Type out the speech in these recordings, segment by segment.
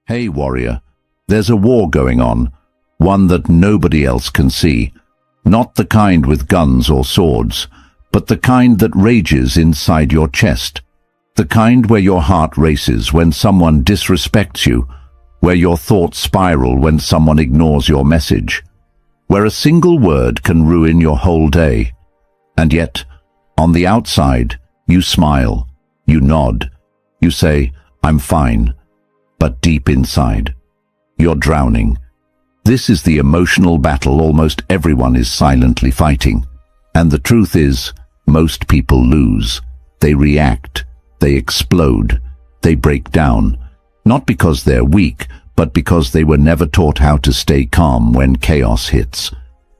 Hey warrior, there's a war going on, one that nobody else can see. Not the kind with guns or swords, but the kind that rages inside your chest. The kind where your heart races when someone disrespects you, where your thoughts spiral when someone ignores your message, where a single word can ruin your whole day. And yet, on the outside, you smile, you nod, you say, "I'm fine." But deep inside, you're drowning. This is the emotional battle almost everyone is silently fighting. And the truth is, most people lose. They react, they explode, they break down. Not because they're weak, but because they were never taught how to stay calm when chaos hits.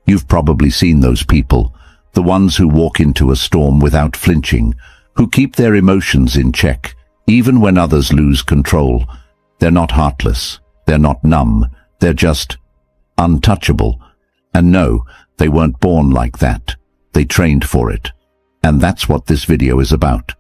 You've probably seen those people, the ones who walk into a storm without flinching, who keep their emotions in check, even when others lose control. They're not heartless, they're not numb, they're just untouchable. And no, they weren't born like that. They trained for it. And that's what this video is about.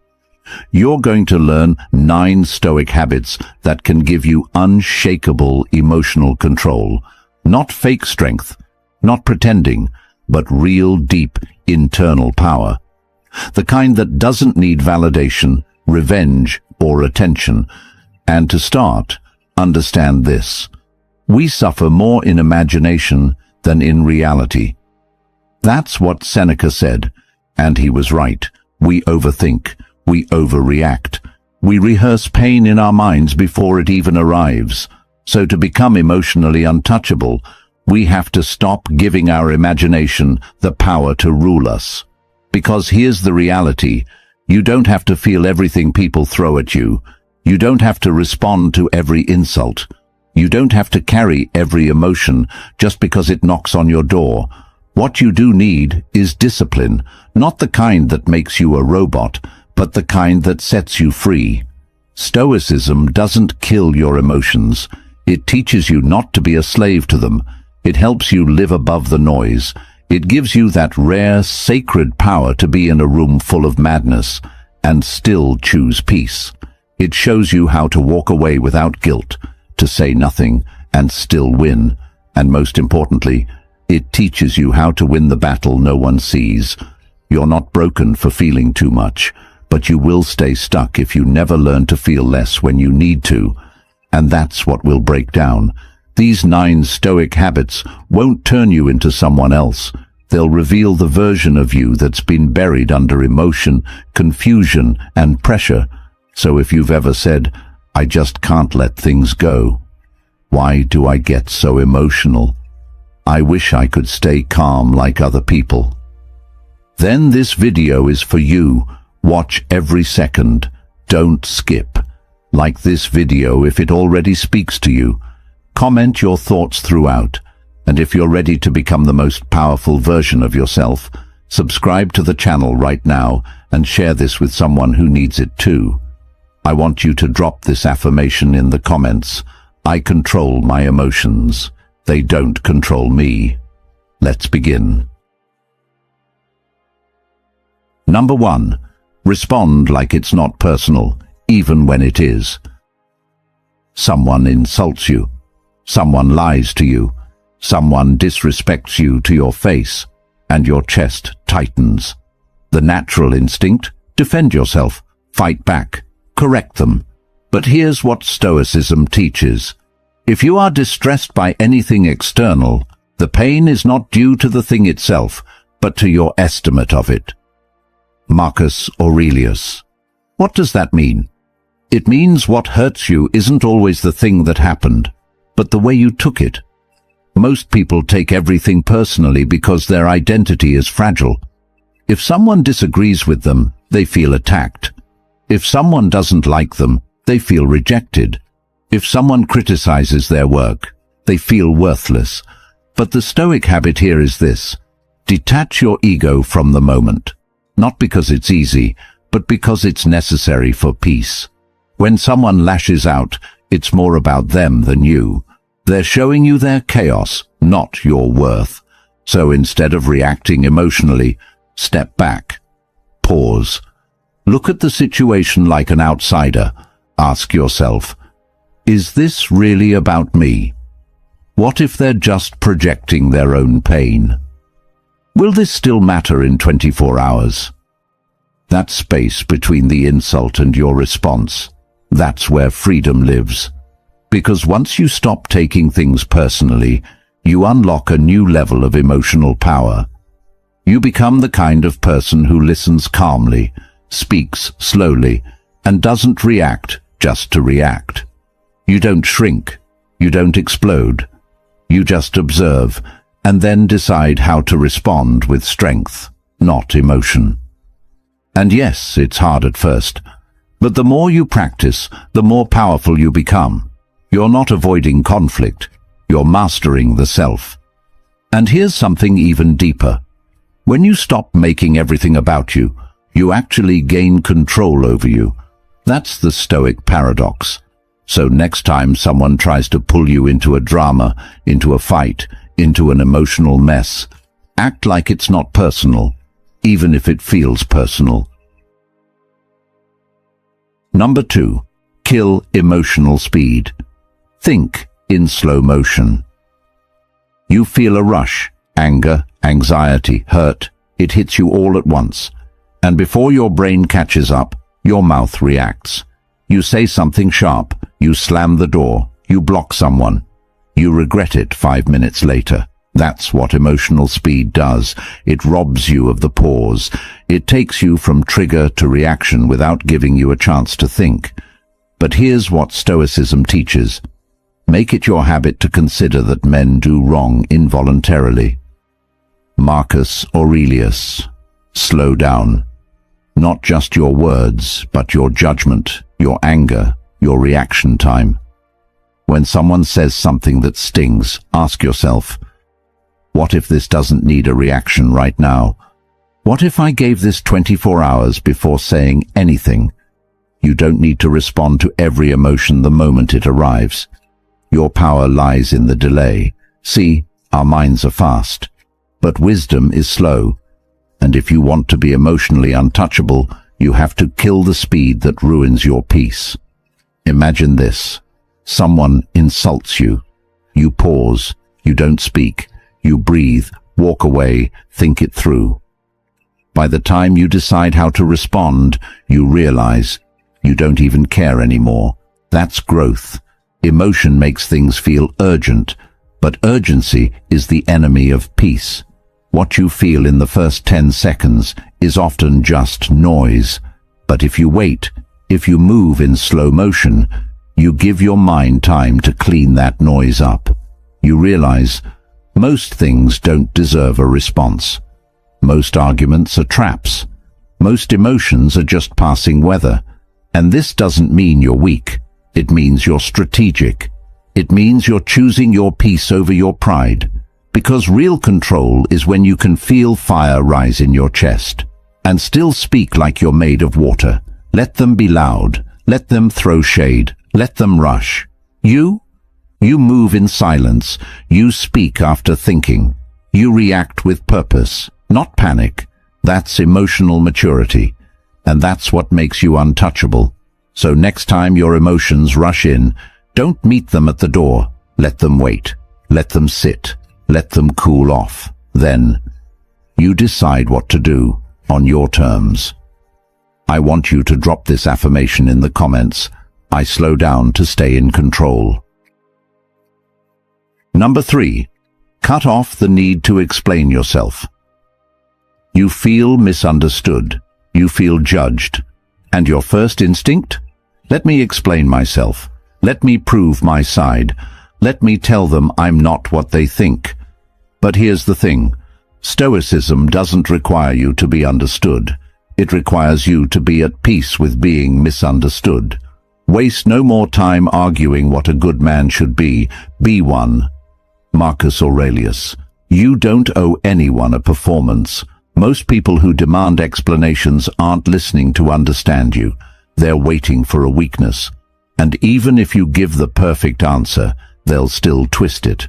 You're going to learn 9 Stoic habits that can give you unshakable emotional control. Not fake strength, not pretending, but real deep internal power. The kind that doesn't need validation, revenge, or attention. And to start, understand this. We suffer more in imagination than in reality. That's what Seneca said, and he was right. We overthink, we overreact. We rehearse pain in our minds before it even arrives. So to become emotionally untouchable, we have to stop giving our imagination the power to rule us. Because here's the reality. You don't have to feel everything people throw at you. You don't have to respond to every insult. You don't have to carry every emotion just because it knocks on your door. What you do need is discipline, not the kind that makes you a robot, but the kind that sets you free. Stoicism doesn't kill your emotions. It teaches you not to be a slave to them. It helps you live above the noise. It gives you that rare, sacred power to be in a room full of madness and still choose peace. It shows you how to walk away without guilt, to say nothing and still win. And most importantly, it teaches you how to win the battle no one sees. You're not broken for feeling too much, but you will stay stuck if you never learn to feel less when you need to. And that's what will break down. These 9 Stoic habits won't turn you into someone else. They'll reveal the version of you that's been buried under emotion, confusion, and pressure. So if you've ever said, "I just can't let things go. Why do I get so emotional? I wish I could stay calm like other people," then this video is for you. Watch every second. Don't skip. Like this video if it already speaks to you. Comment your thoughts throughout. And if you're ready to become the most powerful version of yourself, subscribe to the channel right now and share this with someone who needs it too. I want you to drop this affirmation in the comments. I control my emotions. They don't control me. Let's begin. Number 1. Respond like it's not personal, even when it is. Someone insults you. Someone lies to you. Someone disrespects you to your face, and your chest tightens. The natural instinct? Defend yourself. Fight back. Correct them. But here's what Stoicism teaches. If you are distressed by anything external, the pain is not due to the thing itself, but to your estimate of it. Marcus Aurelius. What does that mean? It means what hurts you isn't always the thing that happened, but the way you took it. Most people take everything personally because their identity is fragile. If someone disagrees with them, they feel attacked. If someone doesn't like them, they feel rejected. If someone criticizes their work, they feel worthless. But the Stoic habit here is this. Detach your ego from the moment. Not because it's easy, but because it's necessary for peace. When someone lashes out, it's more about them than you. They're showing you their chaos, not your worth. So instead of reacting emotionally, step back. Pause. Look at the situation like an outsider. Ask yourself, Is this really about me? What if they're just projecting their own pain? Will this still matter in 24 hours? That space between the insult and your response, that's where freedom lives. Because once you stop taking things personally, you unlock a new level of emotional power. You become the kind of person who listens calmly, speaks slowly, and doesn't react just to react. You don't shrink, you don't explode. You just observe, and then decide how to respond with strength, not emotion. And yes, it's hard at first, but the more you practice, the more powerful you become. You're not avoiding conflict, you're mastering the self. And here's something even deeper. When you stop making everything about you, you actually gain control over you. That's the Stoic paradox. So next time someone tries to pull you into a drama, into a fight, into an emotional mess, act like it's not personal, even if it feels personal. Number 2, kill emotional speed. Think in slow motion. You feel a rush, anger, anxiety, hurt. It hits you all at once. And before your brain catches up, your mouth reacts. You say something sharp, you slam the door, you block someone. You regret it 5 minutes later. That's what emotional speed does. It robs you of the pause. It takes you from trigger to reaction without giving you a chance to think. But here's what Stoicism teaches. Make it your habit to consider that men do wrong involuntarily. Marcus Aurelius. Slow down. Not just your words, but your judgment, your anger, your reaction time. When someone says something that stings, ask yourself, what if this doesn't need a reaction right now? What if I gave this 24 hours before saying anything? You don't need to respond to every emotion the moment it arrives. Your power lies in the delay. See, our minds are fast, but wisdom is slow. And if you want to be emotionally untouchable, you have to kill the speed that ruins your peace. Imagine this. Someone insults you. You pause. You don't speak. You breathe, walk away, think it through. By the time you decide how to respond, you realize you don't even care anymore. That's growth. Emotion makes things feel urgent, but urgency is the enemy of peace. What you feel in the first 10 seconds is often just noise. But if you wait, if you move in slow motion, you give your mind time to clean that noise up. You realize most things don't deserve a response. Most arguments are traps. Most emotions are just passing weather. And this doesn't mean you're weak. It means you're strategic. It means you're choosing your peace over your pride. Because real control is when you can feel fire rise in your chest and still speak like you're made of water. Let them be loud. Let them throw shade. Let them rush. You move in silence. You speak after thinking. You react with purpose, not panic. That's emotional maturity. And that's what makes you untouchable. So next time your emotions rush in, don't meet them at the door. Let them wait. Let them sit. Let them cool off. Then, you decide what to do on your terms. I want you to drop this affirmation in the comments. I slow down to stay in control. Number 3, cut off the need to explain yourself. You feel misunderstood. You feel judged. And your first instinct? Let me explain myself. Let me prove my side. Let me tell them I'm not what they think. But here's the thing. Stoicism doesn't require you to be understood. It requires you to be at peace with being misunderstood. Waste no more time arguing what a good man should be. Be one. Marcus Aurelius. You don't owe anyone a performance. Most people who demand explanations aren't listening to understand you. They're waiting for a weakness. And even if you give the perfect answer, they'll still twist it.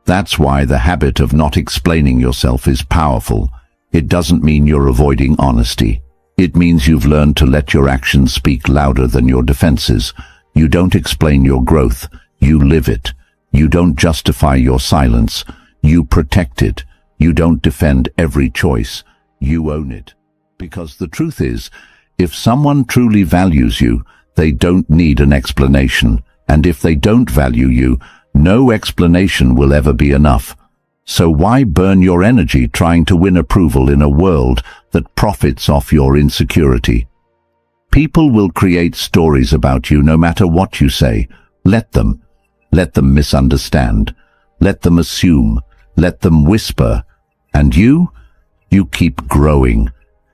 That's why the habit of not explaining yourself is powerful. It doesn't mean you're avoiding honesty. It means you've learned to let your actions speak louder than your defenses. You don't explain your growth, you live it. You don't justify your silence, you protect it. You don't defend every choice, you own it. Because the truth is, if someone truly values you, they don't need an explanation. And if they don't value you, no explanation will ever be enough. So why burn your energy trying to win approval in a world that profits off your insecurity? People will create stories about you no matter what you say. Let them. Let them misunderstand. Let them assume. Let them whisper. And you keep growing.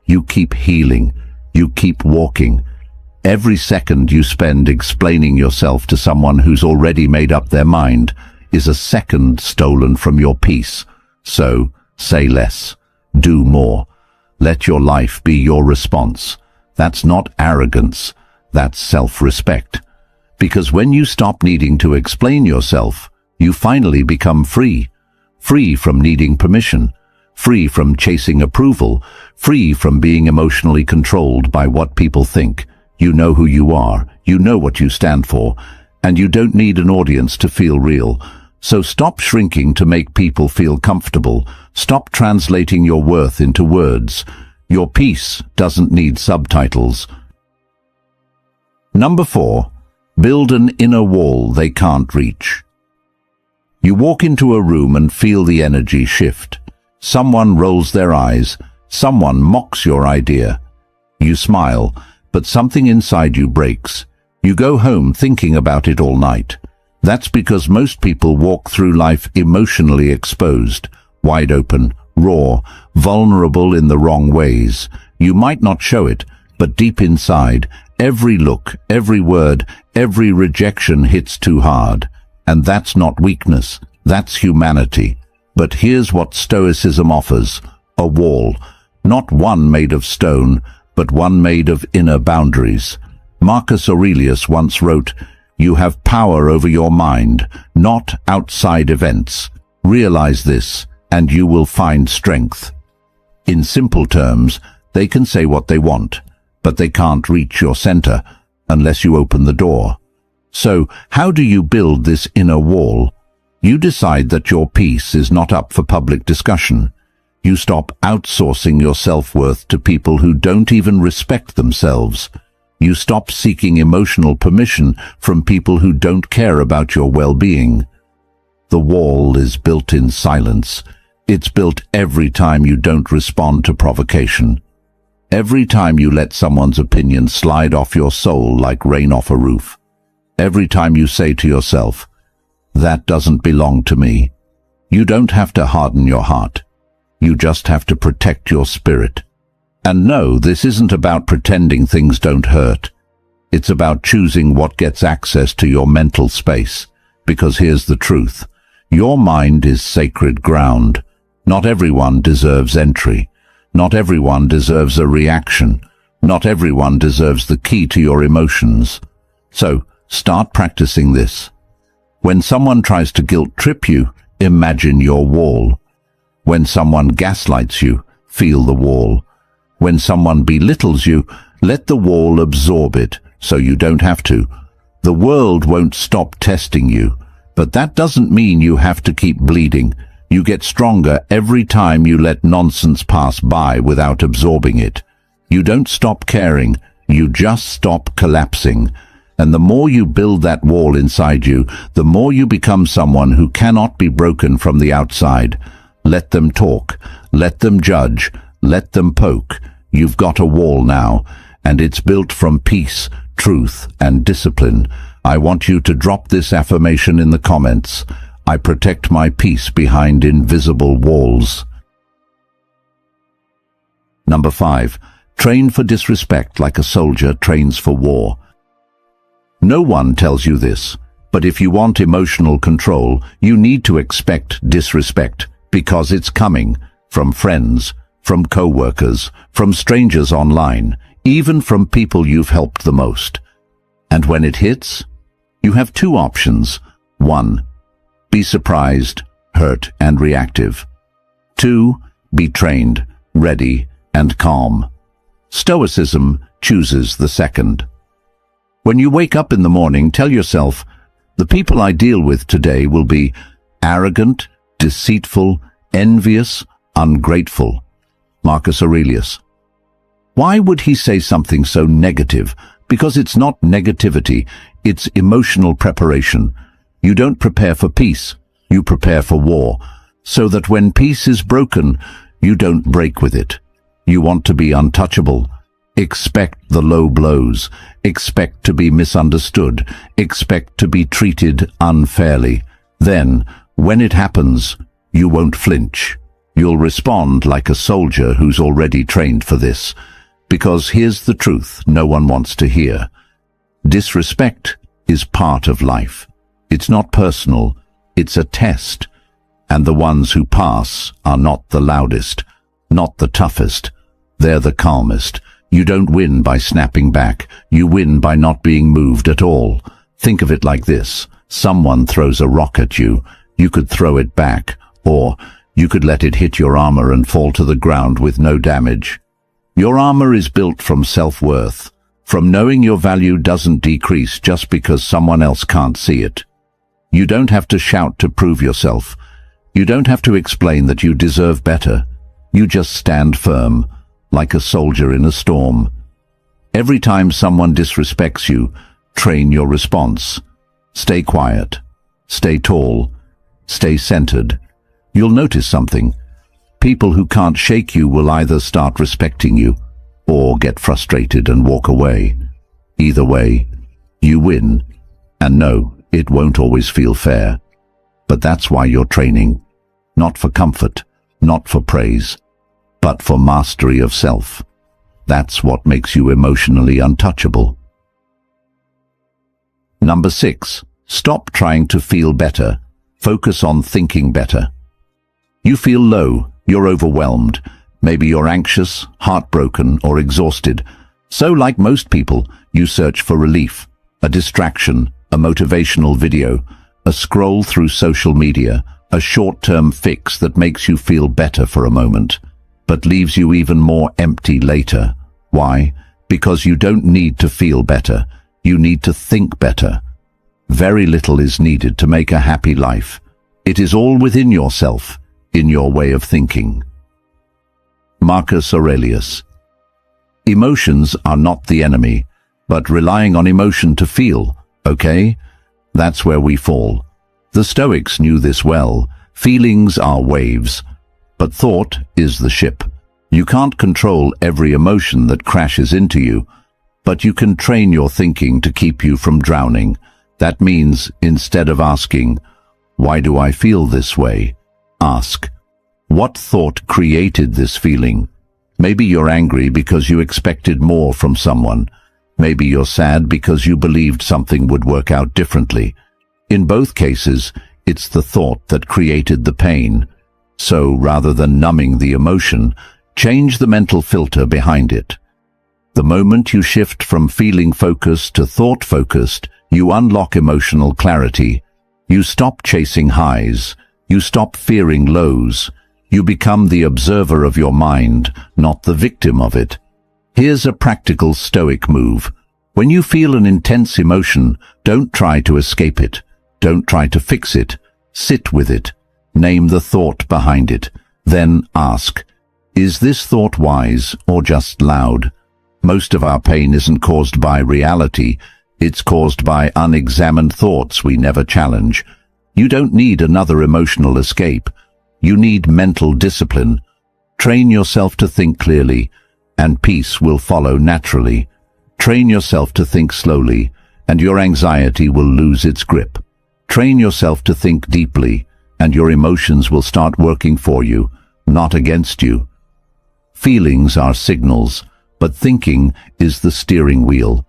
You keep healing. You keep walking. Every second you spend explaining yourself to someone who's already made up their mind is a second stolen from your peace. So, say less. Do more. Let your life be your response. That's not arrogance. That's self-respect. Because when you stop needing to explain yourself, you finally become free. Free from needing permission. Free from chasing approval. Free from being emotionally controlled by what people think. You know who you are. You know what you stand for. And you don't need an audience to feel real. So stop shrinking to make people feel comfortable. Stop translating your worth into words. Your peace doesn't need subtitles. Number 4. Build an inner wall they can't reach. You walk into a room and feel the energy shift. Someone rolls their eyes. Someone mocks your idea. You smile, but something inside you breaks. You go home thinking about it all night. That's because most people walk through life emotionally exposed, wide open, raw, vulnerable in the wrong ways. You might not show it, but deep inside, every look, every word, every rejection hits too hard. And that's not weakness, that's humanity. But here's what Stoicism offers: a wall, not one made of stone, but one made of inner boundaries. Marcus Aurelius once wrote, "You have power over your mind, not outside events. Realize this, and you will find strength." In simple terms, they can say what they want, but they can't reach your center unless you open the door. So, how do you build this inner wall? You decide that your peace is not up for public discussion. You stop outsourcing your self-worth to people who don't even respect themselves. You stop seeking emotional permission from people who don't care about your well-being. The wall is built in silence. It's built every time you don't respond to provocation. Every time you let someone's opinion slide off your soul like rain off a roof. Every time you say to yourself, "That doesn't belong to me." You don't have to harden your heart. You just have to protect your spirit. And no, this isn't about pretending things don't hurt. It's about choosing what gets access to your mental space. Because here's the truth. Your mind is sacred ground. Not everyone deserves entry. Not everyone deserves a reaction. Not everyone deserves the key to your emotions. So, start practicing this. When someone tries to guilt trip you, imagine your wall. When someone gaslights you, feel the wall. When someone belittles you, let the wall absorb it, so you don't have to. The world won't stop testing you, but that doesn't mean you have to keep bleeding. You get stronger every time you let nonsense pass by without absorbing it. You don't stop caring, you just stop collapsing. And the more you build that wall inside you, the more you become someone who cannot be broken from the outside. Let them talk, let them judge, let them poke. You've got a wall now, and it's built from peace, truth, and discipline. I want you to drop this affirmation in the comments. I protect my peace behind invisible walls. Number 5. Train for disrespect like a soldier trains for war. No one tells you this, but if you want emotional control, you need to expect disrespect, because it's coming from friends, from co-workers, from strangers online, even from people you've helped the most. And when it hits, you have two options. 1. Be surprised, hurt, and reactive. 2. Be trained, ready, and calm. Stoicism chooses the second. When you wake up in the morning, tell yourself, the people I deal with today will be arrogant, deceitful, envious, ungrateful. Marcus Aurelius. Why would he say something so negative? Because it's not negativity, it's emotional preparation. You don't prepare for peace, you prepare for war, so that when peace is broken, you don't break with it. You want to be untouchable. Expect the low blows. Expect to be misunderstood. Expect to be treated unfairly. Then, when it happens, you won't flinch. You'll respond like a soldier who's already trained for this. Because here's the truth no one wants to hear. Disrespect is part of life. It's not personal, it's a test. And the ones who pass are not the loudest, not the toughest. They're the calmest. You don't win by snapping back. You win by not being moved at all. Think of it like this. Someone throws a rock at you. You could throw it back, or you could let it hit your armor and fall to the ground with no damage. Your armor is built from self-worth, from knowing your value doesn't decrease just because someone else can't see it. You don't have to shout to prove yourself. You don't have to explain that you deserve better. You just stand firm, like a soldier in a storm. Every time someone disrespects you, train your response. Stay quiet. Stay tall. Stay centered. You'll notice something. People who can't shake you will either start respecting you or get frustrated and walk away. Either way, you win. And no, it won't always feel fair. But that's why you're training. Not for comfort, not for praise, but for mastery of self. That's what makes you emotionally untouchable. Number 6. Stop trying to feel better. Focus on thinking better. You feel low. You're overwhelmed. Maybe you're anxious, heartbroken, or exhausted. So, like most people, you search for relief, a distraction, a motivational video, a scroll through social media, a short-term fix that makes you feel better for a moment, but leaves you even more empty later. Why? Because you don't need to feel better. You need to think better. Very little is needed to make a happy life. It is all within yourself, in your way of thinking. Marcus Aurelius. Emotions are not the enemy, but relying on emotion to feel, okay? That's where we fall. The Stoics knew this well. Feelings are waves, but thought is the ship. You can't control every emotion that crashes into you, but you can train your thinking to keep you from drowning. That means, instead of asking, "Why do I feel this way?" ask, "What thought created this feeling?" Maybe you're angry because you expected more from someone. Maybe you're sad because you believed something would work out differently. In both cases, it's the thought that created the pain. So, rather than numbing the emotion, change the mental filter behind it. The moment you shift from feeling focused to thought focused, you unlock emotional clarity. You stop chasing highs. You stop fearing lows. You become the observer of your mind, not the victim of it. Here's a practical Stoic move. When you feel an intense emotion, don't try to escape it. Don't try to fix it. Sit with it. Name the thought behind it. Then ask, is this thought wise or just loud? Most of our pain isn't caused by reality. It's caused by unexamined thoughts we never challenge. You don't need another emotional escape. You need mental discipline. Train yourself to think clearly, and peace will follow naturally. Train yourself to think slowly, and your anxiety will lose its grip. Train yourself to think deeply, and your emotions will start working for you, not against you. Feelings are signals, but thinking is the steering wheel.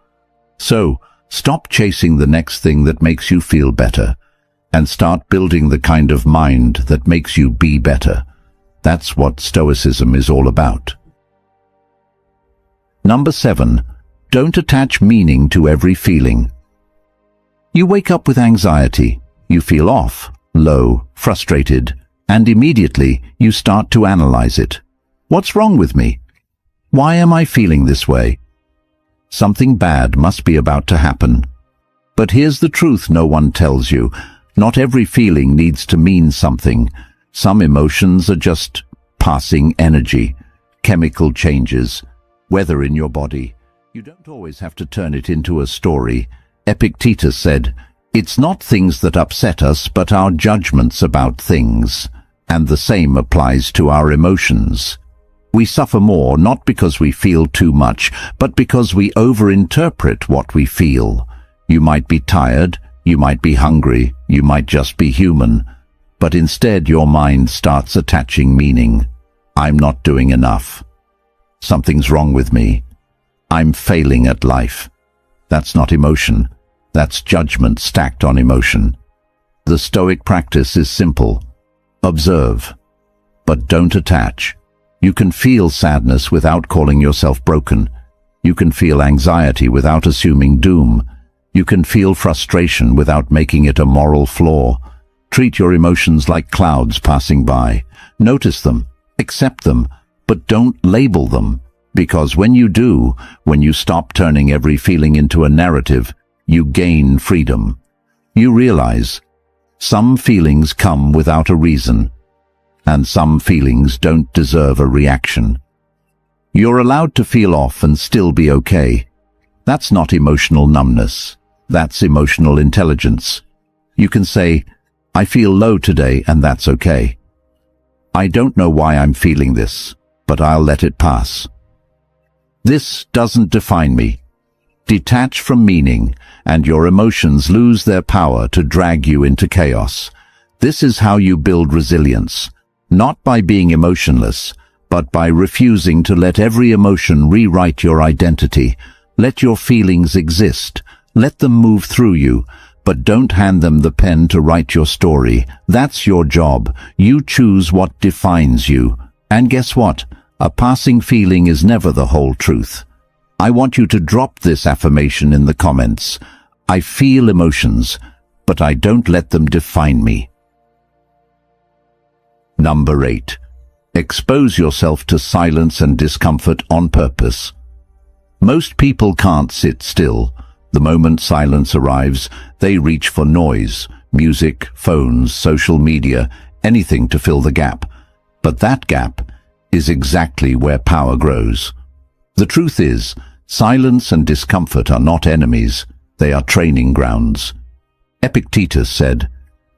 So, stop chasing the next thing that makes you feel better, and start building the kind of mind that makes you be better. That's what Stoicism is all about. Number 7. Don't attach meaning to every feeling. You wake up with anxiety. You feel off, low, frustrated, and immediately you start to analyze it. What's wrong with me? Why am I feeling this way? Something bad must be about to happen. But here's the truth no one tells you. Not every feeling needs to mean something. Some emotions are just passing energy, chemical changes, weather in your body. You don't always have to turn it into a story. Epictetus said, "It's not things that upset us, but our judgments about things." And the same applies to our emotions. We suffer more not because we feel too much, but because we overinterpret what we feel. You might be tired, you might be hungry, you might just be human, but instead your mind starts attaching meaning. I'm not doing enough. Something's wrong with me. I'm failing at life. That's not emotion. That's judgment stacked on emotion. The Stoic practice is simple. Observe, but don't attach. You can feel sadness without calling yourself broken. You can feel anxiety without assuming doom. You can feel frustration without making it a moral flaw. Treat your emotions like clouds passing by. Notice them, accept them, but don't label them. Because when you do, when you stop turning every feeling into a narrative, you gain freedom. You realize some feelings come without a reason, and some feelings don't deserve a reaction. You're allowed to feel off and still be okay. That's not emotional numbness. That's emotional intelligence. You can say, "I feel low today, and that's okay. I don't know why I'm feeling this, but I'll let it pass. This doesn't define me." Detach from meaning, and your emotions lose their power to drag you into chaos. This is how you build resilience, not by being emotionless, but by refusing to let every emotion rewrite your identity. Let your feelings exist. Let them move through you, but don't hand them the pen to write your story. That's your job. You choose what defines you. And guess what? A passing feeling is never the whole truth. I want you to drop this affirmation in the comments. I feel emotions, but I don't let them define me. Number 8. Expose yourself to silence and discomfort on purpose. Most people can't sit still. The moment silence arrives, they reach for noise, music, phones, social media, anything to fill the gap. But that gap is exactly where power grows. The truth is, silence and discomfort are not enemies, they are training grounds. Epictetus said,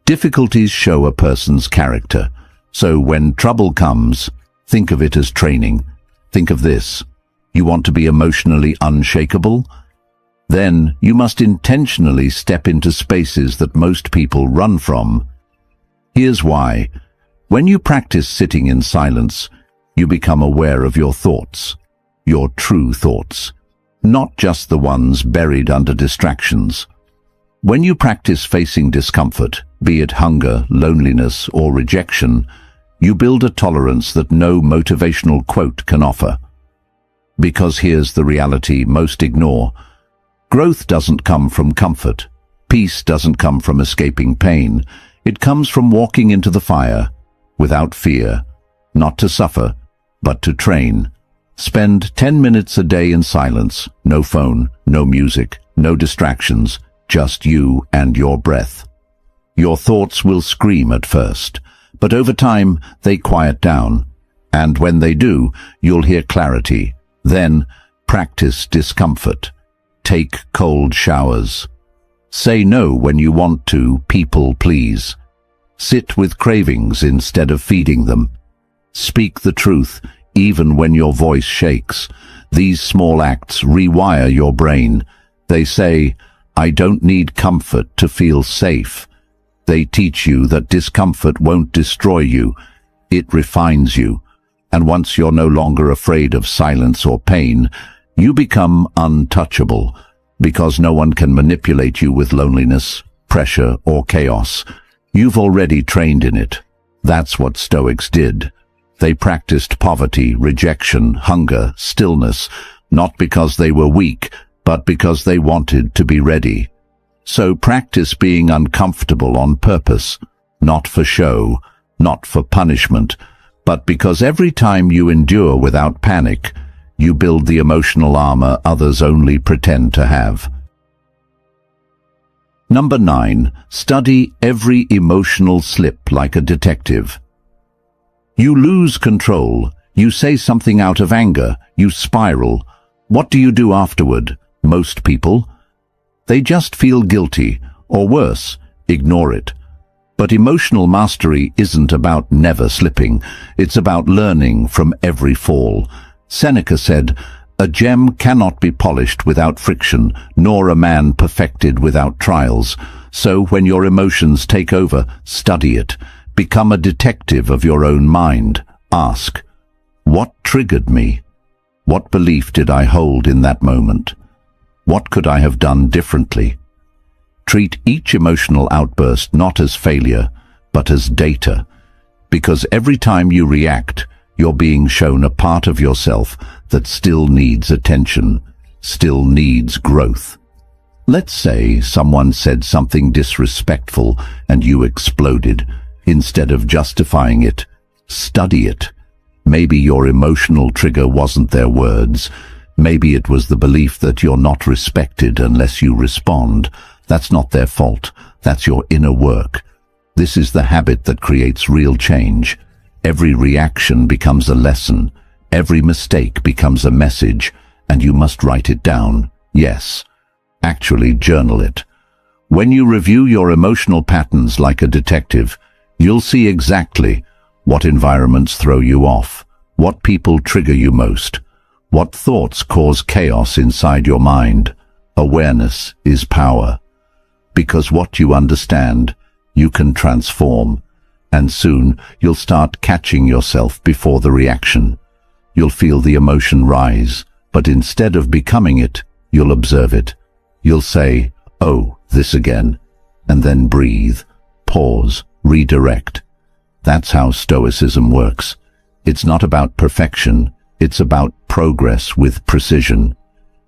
"Difficulties show a person's character. So when trouble comes, think of it as training. Think of this. You want to be emotionally unshakable? Then you must intentionally step into spaces that most people run from. Here's why. When you practice sitting in silence, you become aware of your thoughts, your true thoughts, not just the ones buried under distractions. When you practice facing discomfort, be it hunger, loneliness, or rejection, you build a tolerance that no motivational quote can offer. Because here's the reality most ignore. Growth doesn't come from comfort. Peace doesn't come from escaping pain. It comes from walking into the fire, without fear, not to suffer, but to train. Spend 10 minutes a day in silence, no phone, no music, no distractions, just you and your breath. Your thoughts will scream at first, but over time they quiet down, and when they do, you'll hear clarity. Then practice discomfort. Take cold showers. Say no when you want to, people please. Sit with cravings instead of feeding them. Speak the truth, even when your voice shakes. These small acts rewire your brain. They say, "I don't need comfort to feel safe." They teach you that discomfort won't destroy you. It refines you. And once you're no longer afraid of silence or pain, you become untouchable, because no one can manipulate you with loneliness, pressure, or chaos. You've already trained in it. That's what Stoics did. They practiced poverty, rejection, hunger, stillness, not because they were weak, but because they wanted to be ready. So practice being uncomfortable on purpose, not for show, not for punishment, but because every time you endure without panic, You build the emotional armor others only pretend to have. Number 9. Study every emotional slip like a detective. You lose control. You say something out of anger. You spiral. What do you do afterward? Most people, they just feel guilty, or worse, ignore it. But emotional mastery isn't about never slipping. It's about learning from every fall. Seneca said, "A gem cannot be polished without friction, nor a man perfected without trials." So when your emotions take over, study it. Become a detective of your own mind. Ask, what triggered me? What belief did I hold in that moment? What could I have done differently? Treat each emotional outburst not as failure, but as data. Because every time you react, you're being shown a part of yourself that still needs attention, still needs growth. Let's say someone said something disrespectful and you exploded. Instead of justifying it, study it. Maybe your emotional trigger wasn't their words. Maybe it was the belief that you're not respected unless you respond. That's not their fault. That's your inner work. This is the habit that creates real change. Every reaction becomes a lesson. Every mistake becomes a message, and you must write it down. Yes, actually journal it. When you review your emotional patterns like a detective, you'll see exactly what environments throw you off, what people trigger you most, what thoughts cause chaos inside your mind. Awareness is power. Because what you understand, you can transform. And soon, you'll start catching yourself before the reaction. You'll feel the emotion rise, but instead of becoming it, you'll observe it. You'll say, "Oh, this again," and then breathe, pause, redirect. That's how Stoicism works. It's not about perfection, it's about progress with precision.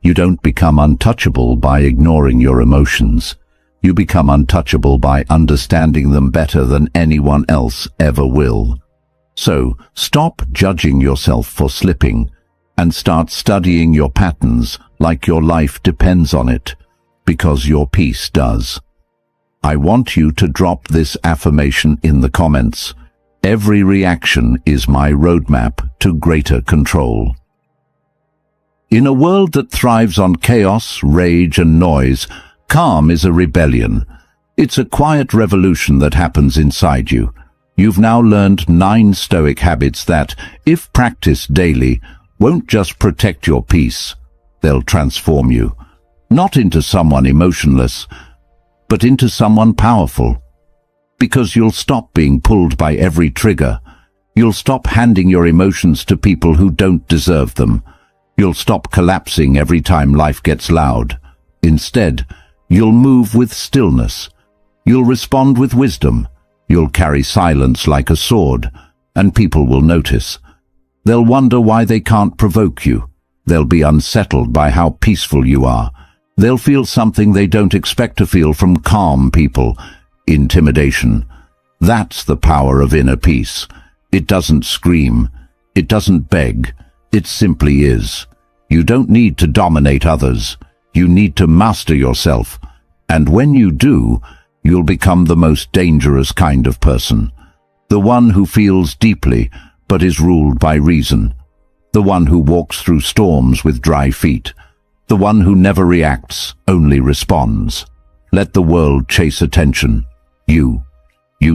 You don't become untouchable by ignoring your emotions. You become untouchable by understanding them better than anyone else ever will. So, stop judging yourself for slipping and start studying your patterns like your life depends on it, because your peace does. I want you to drop this affirmation in the comments. Every reaction is my roadmap to greater control. In a world that thrives on chaos, rage, and noise, calm is a rebellion. It's a quiet revolution that happens inside you. You've now learned 9 Stoic habits that, if practiced daily, won't just protect your peace, they'll transform you. Not into someone emotionless, but into someone powerful. Because you'll stop being pulled by every trigger. You'll stop handing your emotions to people who don't deserve them. You'll stop collapsing every time life gets loud. Instead, you'll move with stillness. You'll respond with wisdom. You'll carry silence like a sword, and people will notice. They'll wonder why they can't provoke you. They'll be unsettled by how peaceful you are. They'll feel something they don't expect to feel from calm people. Intimidation. That's the power of inner peace. It doesn't scream. It doesn't beg. It simply is. You don't need to dominate others. You need to master yourself. And when you do, you'll become the most dangerous kind of person. The one who feels deeply, but is ruled by reason. The one who walks through storms with dry feet. The one who never reacts, only responds. Let the world chase attention. You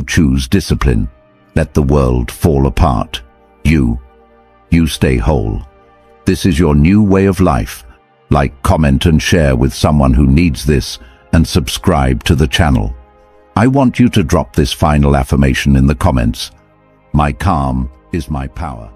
choose discipline. Let the world fall apart. You stay whole. This is your new way of life. Like, comment, and share with someone who needs this, and subscribe to the channel. I want you to drop this final affirmation in the comments. My calm is my power.